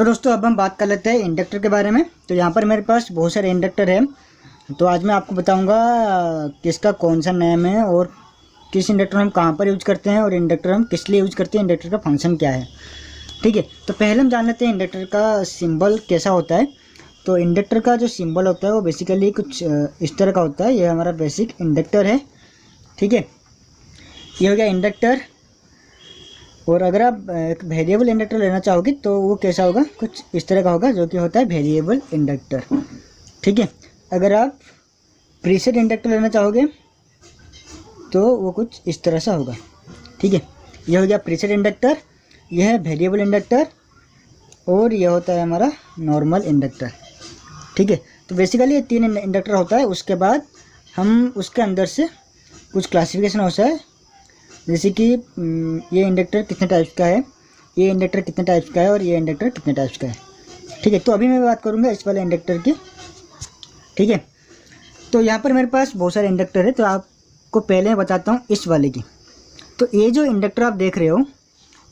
तो दोस्तों अब हम बात कर लेते हैं इंडक्टर के बारे में। तो यहाँ पर मेरे पास बहुत सारे इंडक्टर हैं। तो आज मैं आपको बताऊंगा किसका कौन सा नेम है और किस इंडक्टर हम कहाँ पर यूज करते हैं और इंडक्टर हम किस लिए यूज करते हैं, इंडक्टर का फंक्शन क्या है। ठीक है, तो पहले हम जान लेते हैं इंडक्टर का सिंबल कैसा होता है। तो इंडक्टर का जो सिंबल होता है वो बेसिकली कुछ इस तरह का होता है। ये हमारा बेसिक इंडक्टर है। ठीक है, ये हो गया इंडक्टर। और अगर आप एक वेरिएबल इंडक्टर लेना चाहोगे तो वो कैसा होगा, कुछ इस तरह का होगा, जो कि होता है वेरिएबल इंडक्टर। ठीक है, अगर आप प्रीसेट इंडक्टर लेना चाहोगे तो वो कुछ इस तरह से होगा। ठीक है, ये हो गया प्रीसेट इंडक्टर, यह है वेरिएबल इंडक्टर और यह होता है हमारा नॉर्मल इंडक्टर। ठीक है, तो बेसिकली ये तीन इंडक्टर होता है। उसके बाद हम उसके अंदर से कुछ क्लासिफिकेशन होता है, जैसे कि ये इंडक्टर कितने टाइप्स का है, ये इंडक्टर कितने टाइप्स का है और ये इंडक्टर कितने टाइप्स का है। ठीक है, तो अभी मैं बात करूँगा इस वाले इंडक्टर की। ठीक है, तो यहाँ पर मेरे पास बहुत सारे इंडक्टर है, तो आपको पहले मैं बताता हूँ इस वाले की। तो ये जो इंडक्टर आप देख रहे हो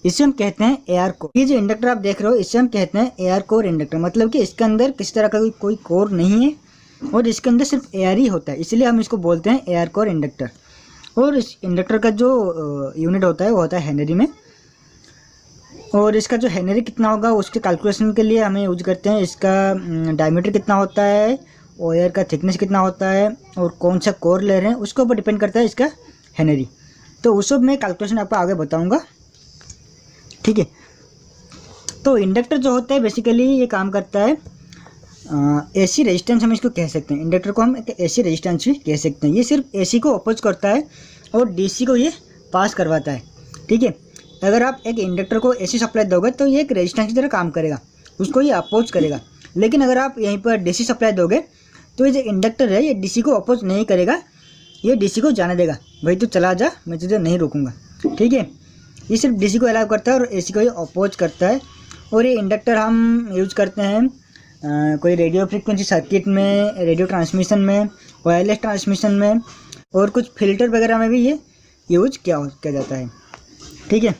इसे हम कहते हैं एआर कोर। ये जो इंडक्टर आप देख रहे हो इसे हम कहते हैं एआर कोर इंडक्टर, मतलब कि इसके अंदर किसी तरह का कोई कोर नहीं है और इसके अंदर सिर्फ एआर ही होता है, इसलिए हम इसको बोलते हैं एआर कोर इंडक्टर। और इस इंडक्टर का जो यूनिट होता है वो होता है हेनरी में। और इसका जो हेनरी कितना होगा उसके कैलकुलेशन के लिए हमें यूज करते हैं इसका डायमीटर कितना होता है, वायर का थिकनेस कितना होता है और कौन सा कोर ले रहे हैं उसके ऊपर डिपेंड करता है इसका हेनरी। तो उस सब मैं कैलकुलेशन आपको आगे बताऊंगा। ठीक है, तो इंडक्टर जो होता है बेसिकली ये काम करता है एसी रेजिस्टेंस, हम इसको कह सकते हैं। इंडक्टर को हम एक एसी रेजिस्टेंस भी कह सकते हैं। ये सिर्फ एसी को अपोज करता है और डीसी को ये पास करवाता है। ठीक है, अगर आप एक इंडक्टर को एसी सप्लाई दोगे तो ये एक रेजिस्टेंस की तरह काम करेगा, उसको ये अपोज करेगा। लेकिन अगर आप यहीं पर डीसी सप्लाई दोगे तो ये जो इंडक्टर है ये डीसी को अपोज नहीं करेगा, ये डीसी को जाने देगा, भाई तू चला जा, मैं तुझे नहीं रोकूंगा। ठीक है, ये सिर्फ डीसी को अलाउ करता है और एसी को ये अपोज करता है। और ये इंडक्टर हम यूज करते हैं कोई रेडियो फ्रिक्वेंसी सर्किट में, रेडियो ट्रांसमिशन में, वायरलेस ट्रांसमिशन में और कुछ फिल्टर वगैरह में भी ये यूज किया जाता है। ठीक है।